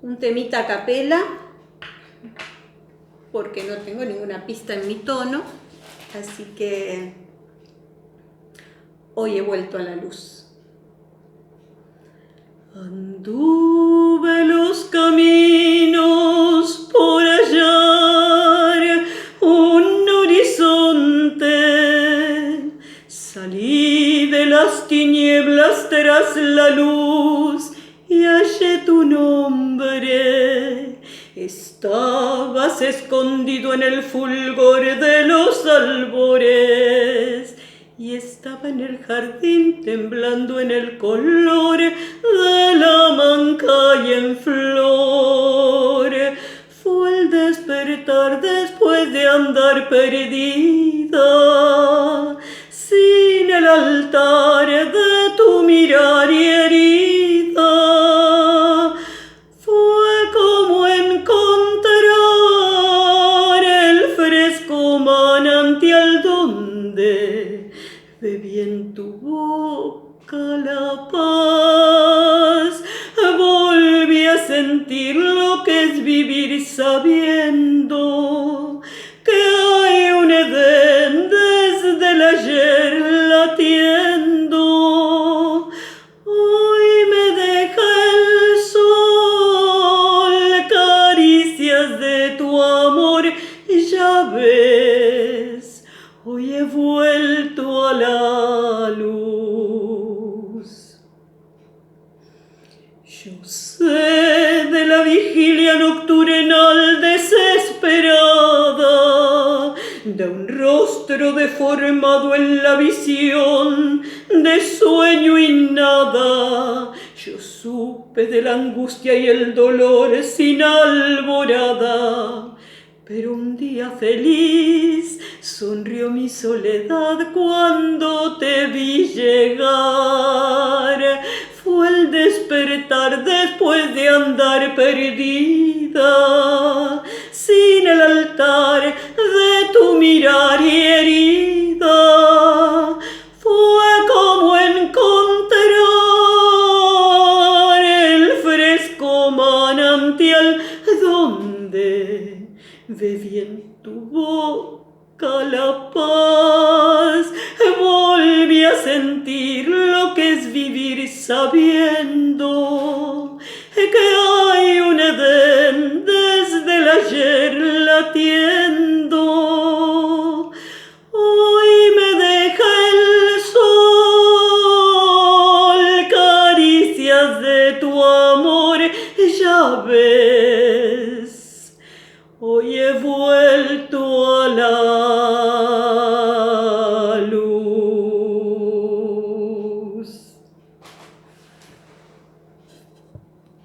un temita a capela, porque no tengo ninguna pista en mi tono, así que hoy he vuelto a la luz. Anduve los caminos por hallar un horizonte, salí de las tinieblas tras la luz y hallé tu nombre. Estabas escondido en el fulgor de los albores y estaba en el jardín temblando en el color de la mancay en flor. Fue el despertar después de andar perdida, sin el altar de tu mirar y herida. Fue como encontrar el fresco manantial donde bebí en tu boca la paz. Volví a sentir lo que es vivir sabiendo que hay un Edén desde el ayer latiendo. Hoy me deja el sol caricias de tu amor, ya ves, hoy he vuelto a la luz. Yo sé de la vigilia nocturnal desesperada, de un rostro deformado en la visión de sueño y nada. Yo supe de la angustia y el dolor sin alborada, pero un día feliz sonrió mi soledad cuando te vi llegar. Fue el despertar después de andar perdida, sin el altar de tu mirar y herida. Fue como encontrar el fresco manantial donde bebí en tu boca la paz. Volví a sentir lo que es vivir sabiendo que hay un Edén desde el ayer latiendo. Hoy me deja el sol caricias de tu amor, ya ves, hoy he vuelto a la